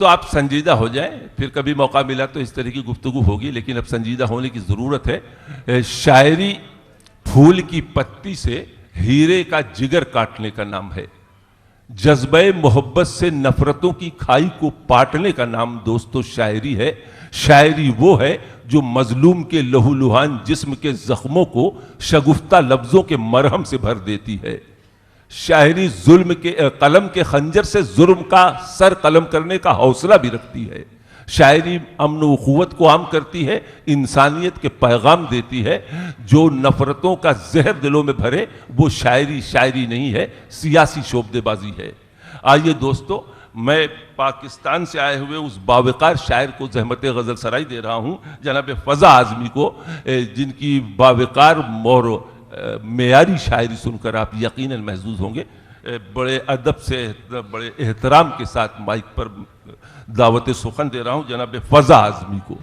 تو آپ سنجیدہ ہو جائیں، پھر کبھی موقع ملا تو اس طرح کی گفتگو ہوگی، لیکن اب سنجیدہ ہونے کی ضرورت ہے۔ شاعری پھول کی پتی سے ہیرے کا جگر کاٹنے کا نام ہے، جذبہ محبت سے نفرتوں کی کھائی کو پاٹنے کا نام دوستو شاعری ہے۔ شاعری وہ ہے جو مظلوم کے لہو لہان جسم کے زخموں کو شگفتہ لفظوں کے مرہم سے بھر دیتی ہے۔ شاعری ظلم کے قلم کے خنجر سے ظلم کا سر قلم کرنے کا حوصلہ بھی رکھتی ہے۔ شاعری امن و اخوت کو عام کرتی ہے، انسانیت کے پیغام دیتی ہے۔ جو نفرتوں کا زہر دلوں میں بھرے وہ شاعری نہیں ہے، سیاسی شعبدے بازی ہے۔ آئیے دوستو، میں پاکستان سے آئے ہوئے اس باوقار شاعر کو زحمت غزل سرائی دے رہا ہوں، جناب فضا اعظمی کو، جن کی باوقار اور معیاری شاعری سن کر آپ یقیناً محظوظ ہوں گے۔ بڑے ادب سے، بڑے احترام کے ساتھ مائک پر دعوت سخن دے رہا ہوں جناب فضا اعظمی کو۔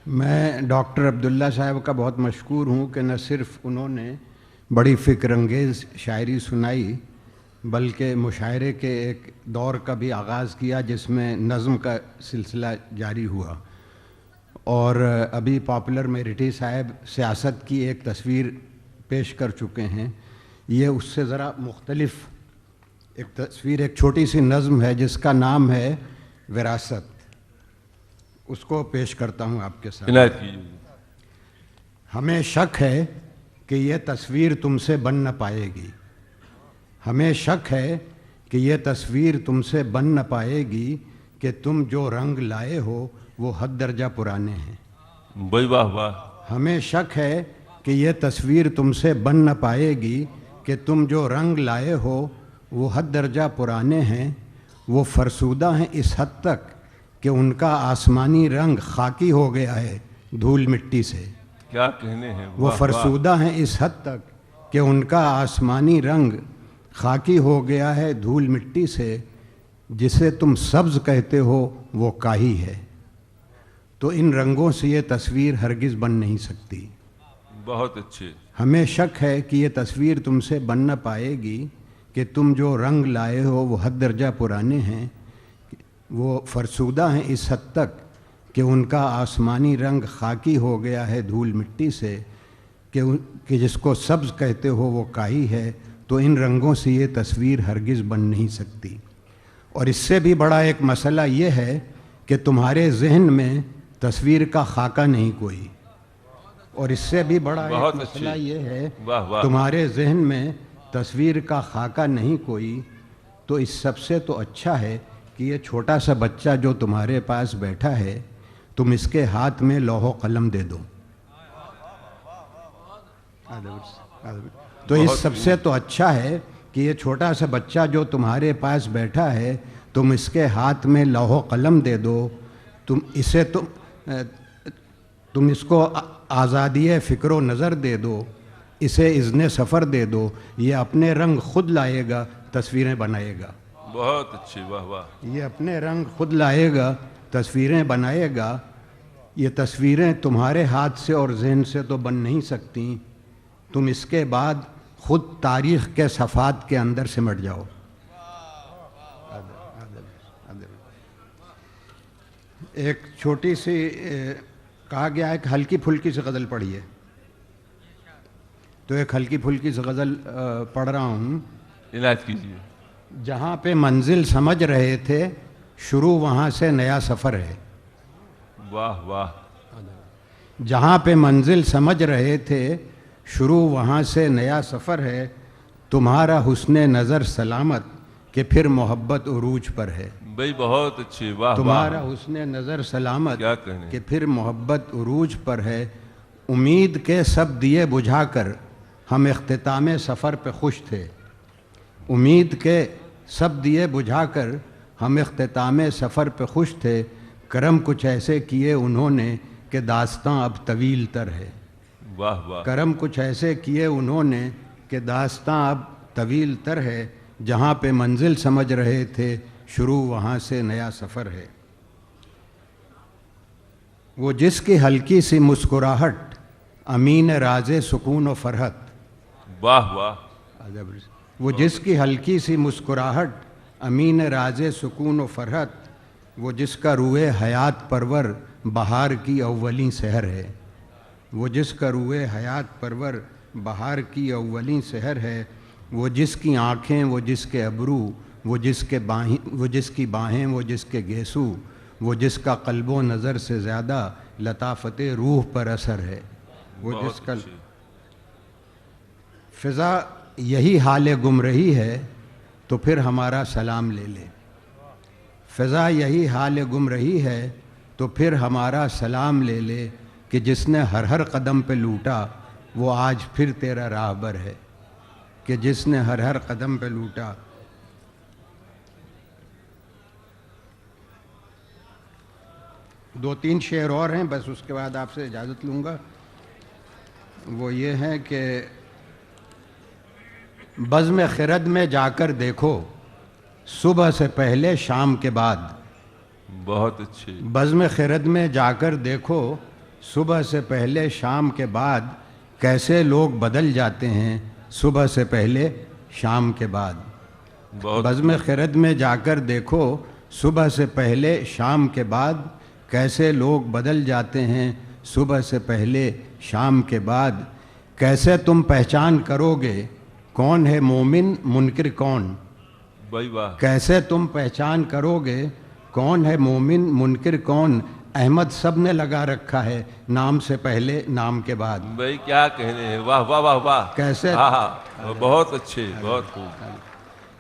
میں ڈاکٹر عبداللہ صاحب کا بہت مشکور ہوں کہ نہ صرف انہوں نے بڑی فکر انگیز شاعری سنائی، بلکہ مشاعرے کے ایک دور کا بھی آغاز کیا جس میں نظم کا سلسلہ جاری ہوا۔ اور ابھی پاپولر میریٹی صاحب سیاست کی ایک تصویر پیش کر چکے ہیں، یہ اس سے ذرا مختلف ایک تصویر، ایک چھوٹی سی نظم ہے جس کا نام ہے وراثت، اس کو پیش کرتا ہوں آپ کے ساتھ۔ عنایت کیجیے۔ ہمیں شک ہے کہ یہ تصویر تم سے بن نہ پائے گی، ہمیں شک ہے کہ یہ تصویر تم سے بن نہ پائے گی، کہ تم جو رنگ لائے ہو وہ حد درجہ پرانے ہیں۔ بھائی واہ واہ۔ ہمیں شک ہے کہ یہ تصویر تم سے بن نہ پائے گی، کہ تم جو رنگ لائے ہو وہ حد درجہ پرانے ہیں۔ وہ فرسودہ ہیں اس حد تک کہ ان کا آسمانی رنگ خاکی ہو گیا ہے دھول مٹی سے۔ کیا کہنے ہیں، وہ فرسودہ ہیں اس حد تک کہ ان کا آسمانی رنگ خاکی ہو گیا ہے دھول مٹی سے۔ جسے تم سبز کہتے ہو وہ کاہی ہے، تو ان رنگوں سے یہ تصویر ہرگز بن نہیں سکتی۔ بہت اچھے۔ ہمیں شک ہے کہ یہ تصویر تم سے بن نہ پائے گی، کہ تم جو رنگ لائے ہو وہ حد درجہ پرانے ہیں۔ وہ فرسودہ ہیں اس حد تک کہ ان کا آسمانی رنگ خاکی ہو گیا ہے دھول مٹی سے، کہ جس کو سبز کہتے ہو وہ کاہی ہے، تو ان رنگوں سے یہ تصویر ہرگز بن نہیں سکتی۔ اور اس سے بھی بڑا ایک مسئلہ یہ ہے کہ تمہارے ذہن میں تصویر کا خاکہ نہیں کوئی، اور اس سے بھی بڑا ایک مسئلہ یہ ہے تمہارے ذہن میں تصویر کا خاکہ نہیں کوئی۔ تو اس سب سے تو اچھا ہے کہ یہ چھوٹا سا بچہ جو تمہارے پاس بیٹھا ہے، تم اس کے ہاتھ میں لوح و قلم دے دو۔ تو اس سب سے تو اچھا ہے کہ یہ چھوٹا سا بچہ جو تمہارے پاس بیٹھا ہے، تم اس کے ہاتھ میں لوح و قلم دے دو۔ تم اس کو آزادی فکر و نظر دے دو، اسے اذن سفر دے دو، یہ اپنے رنگ خود لائے گا، تصویریں بنائے گا۔ بہت اچھی، واہ واہ۔ یہ اپنے رنگ خود لائے گا، تصویریں بنائے گا۔ یہ تصویریں تمہارے ہاتھ سے اور ذہن سے تو بن نہیں سکتی، تم اس کے بعد خود تاریخ کے صفحات کے اندر سمٹ جاؤ۔ ایک چھوٹی سی کہا گیا ہے کہ ہلکی پھلکی سی غزل پڑھیے، تو ایک ہلکی پھلکی سی غزل پڑھ رہا ہوں۔ عنایت کیجیے۔ جہاں پہ منزل سمجھ رہے تھے، شروع وہاں سے نیا سفر ہے۔ واہ واہ۔ جہاں پہ منزل سمجھ رہے تھے، شروع وہاں سے نیا سفر ہے۔ تمہارا حسن نظر سلامت، کہ پھر محبت عروج پر ہے۔ بھائی بہت اچھی، واہ واہ۔ تمہارا حسن نظر سلامت، کیا کہنے، کہ پھر محبت عروج پر ہے۔ امید کے سب دیے بجھا کر ہم اختتام سفر پہ خوش تھے۔ امید کے سب دیے بجھا کر ہم اختتام سفر پہ خوش تھے۔ کرم کچھ ایسے کیے انہوں نے کہ داستاں اب طویل تر ہے۔ واہ واہ۔ کرم کچھ ایسے کیے انہوں نے کہ داستاں اب طویل تر ہے۔ جہاں پہ منزل سمجھ رہے تھے، شروع وہاں سے نیا سفر ہے۔ وہ جس کی ہلکی سی مسکراہٹ، امین راز سکون و فرحت۔ واہ واہ۔ وہ جس کی ہلکی سی مسکراہٹ امین راز سکون و فرحت، وہ جس کا روئے حیات پرور بہار کی اولین سحر ہے، وہ جس کا روئے حیات پرور بہار کی اولین سحر ہے، وہ جس کی آنکھیں، وہ جس کے ابرو، وہ جس کی باہیں، وہ جس کے گیسو، وہ جس کا قلب و نظر سے زیادہ لطافت روح پر اثر ہے، وہ جس کا فضا یہی حال گم رہی ہے تو پھر ہمارا سلام لے لے، فضا یہی حال گم رہی ہے تو پھر ہمارا سلام لے لے، کہ جس نے ہر قدم پہ لوٹا وہ آج پھر تیرا راہبر ہے، کہ جس نے ہر قدم پہ لوٹا۔ دو تین شعر اور ہیں، بس اس کے بعد آپ سے اجازت لوں گا۔ وہ یہ ہے کہ بزم خرد میں جا کر دیکھو صبح سے پہلے شام کے بعد، بہت اچھی، بزم خرد میں جا کر دیکھو صبح سے پہلے شام کے بعد، کیسے لوگ بدل جاتے ہیں صبح سے پہلے شام کے بعد۔ بہت بزم خرد میں جا کر دیکھو صبح سے پہلے شام کے بعد، کیسے لوگ بدل جاتے ہیں صبح سے پہلے شام کے بعد، کیسے تم پہچان کرو گے کون ہے مومن منکر کون، بھائی واہ، کیسے تم پہچان کرو گے کون ہے مومن منکر کون، احمد سب نے لگا رکھا ہے نام سے پہلے نام کے بعد۔ بھائی کیا کہنے ہیں، واہ واہ واہ واہ، کیسے ہاں ہاں، بہت اچھے، بہت خوب،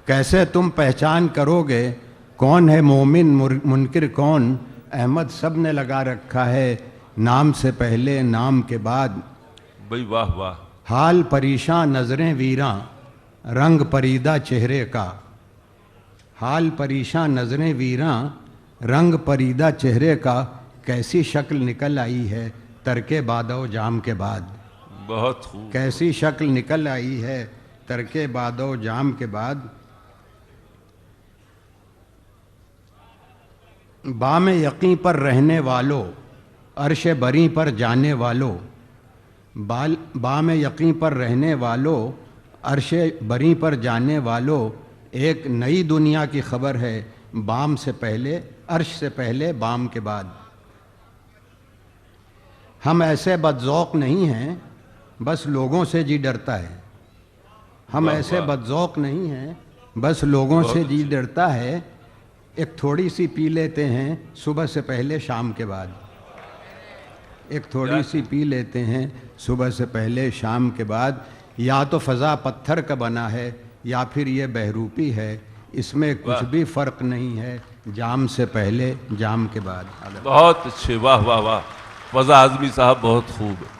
کیسے تم پہچان کرو گے کون ہے مومن منکر کون، احمد سب نے لگا رکھا ہے نام سے پہلے نام کے بعد۔ بھائی واہ واہ، حال پریشاں نظریں ویراں رنگ پریدہ چہرے کا، حال پریشاں نظریں ویراں رنگ پریدہ چہرے کا، کیسی شکل نکل آئی ہے ترک بادہ و جام کے بعد، بہت خوب، کیسی شکل نکل آئی ہے ترک بادہ و جام کے بعد۔ بام یقیں پر رہنے والو عرش بری پر جانے والو، بام یقیں پر رہنے والو عرش بری پر جانے والو، ایک نئی دنیا کی خبر ہے بام سے پہلے، عرش سے پہلے بام کے بعد۔ ہم ایسے بدذوق نہیں ہیں بس لوگوں سے جی ڈرتا ہے، ہم ایسے بدذوق نہیں ہیں بس لوگوں سے جی ڈرتا ہے، ایک تھوڑی سی پی لیتے ہیں صبح سے پہلے شام کے بعد، ایک تھوڑی سی پی لیتے ہیں صبح سے پہلے شام کے بعد، یا تو فضا پتھر کا بنا ہے یا پھر یہ بہروپی ہے، اس میں کچھ بھی فرق نہیں ہے جام سے پہلے جام کے بعد۔ بہت اچھے، واہ واہ واہ، فضا اعظمی صاحب بہت خوب ہے۔